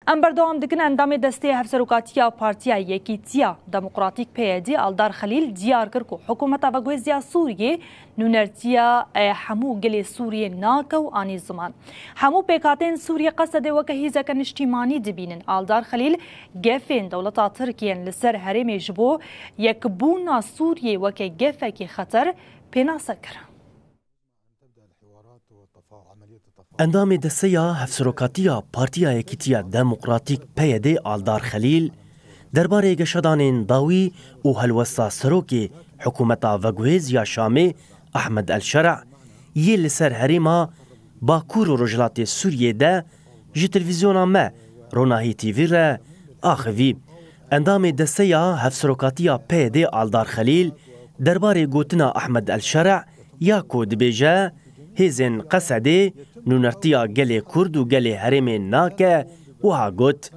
ام بردوام دکن اندام دسته هفسروکاتیا پارتیا یکیتیا دموکراتیک پیدی آلدار خلیل دیار کرد که حکومت وگوزیا سوریه نونرتیا همو گل سوریه ناکو آنی زمان همو پیکاتین سوریه قصد وکهیزه کنشتیمانی دبینن آلدار خلیل گفین دولتا ترکیه لسر هرم جبو یکبونا سوریه وکه گفه کی خطر پینا سکر. اندام دسته هفسروکاتیا پارتیا یکیتیا دموکراتیک پیده آلدار خلیل درباره گشتان داوی و هلوستا سروکی حکومتا وگویز یا شامی احمد الشرع یه لسر هریما باکور و رجلات سوریه ده جی تلویزیونا ما روناهی تیوی را آخوی. اندام دسته هفسروکاتیا پیده آلدار خلیل درباره گوتنا احمد الشرع یا کود بیجه هزن قصده نونرتیا گل کرد و گل هرم ناکه و ها گوت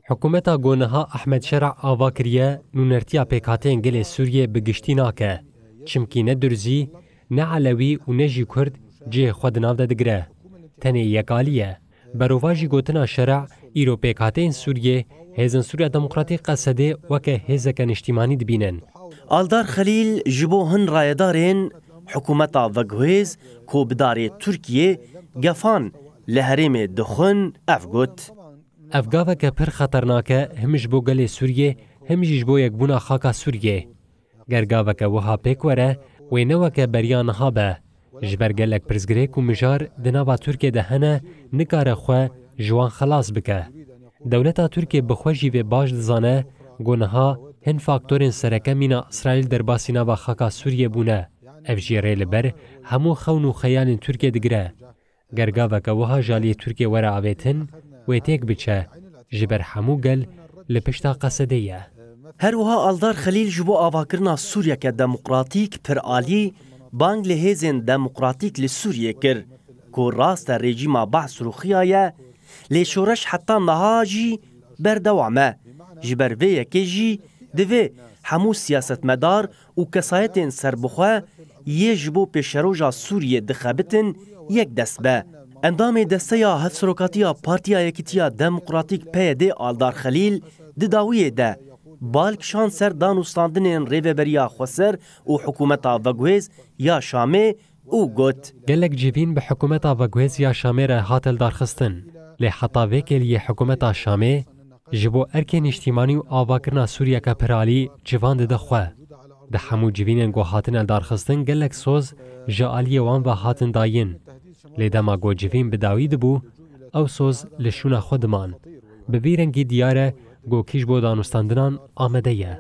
حکومتا گونها احمد شرع آوا کریه نونرتیا پیکاتین گل سوریه بگشتی ناکه چمکی نه درزی نه علوی و نه جی کرد جه خود ناو ده دگره تنه یکالیه بروواجی گوتنا شرع ایرو پیکاتین سوریه هزن سوریا دموکراتیک قصده وکه هزکن اجتماعی دبینن. آلدار خلیل جبو هن رایدارین حکومتا وگویز کو بداری ترکیه گفان لهرم دخون افگوت. افگاوه که پر خطرناکه همش بو گل سوریه همش بو یک بونا خاکا سوریه. گرگاوه که وها پیکوره و نوه که بریانها به. جبرگلک پرزگریک و مجار دنابا ترکیه دهنه نکاره خواه جوان خلاص بکه. دولتا ترکیه بخوشی و باش دزانه گونها هن فاکتورین سرکه مینا اسرائیل در باسی نابا خاکا سوریه بونه. افجیره لبر همو خون و خیال ترکیه دگره. گرگاوه که وها جالی ترکیه ورا آویتن و تیک بچه جبر همو گل لپشتا قصده یه. هر وها آلدار خلیل جبو آواکرنا سوریا که دموکراتیک پر آلی بانگ لهزن دموکراتیک لسوریه کر که راست رژیما بحث روخیایه لشورش حتی نهاجی بردوامه جبر ویه که جی دوی همو سیاست مدار و کسایتین سربخواه یه جبو پیشروجا سوریه دخابتن یک دست به. اندام دسته یا هفسروکاتیا پارتیا یکیتیا دموکراتیک پیده آلدار خلیل دداویه ده بالک شان سر دانوستاندنین ریوبریا خسر و حکومتا وگویز یا شامه او گوت. گلک جیبین به حکومتا وگویز یا شامه را هاتل دارخستن. لی حتا وکلی حکومتا شامه جبو ارکین اجتماعی و آواکرنا سوریا که پرالی جوان ده خواه. ده همو جوینن گو هاتن دارخستن گلک سوز جالی وان و هاتن داین. لی دما گو جوین بداوی دبو او سوز لشون خودمان. ببیرنگی دیاره گو کش بو دانستاندنان آمده یه.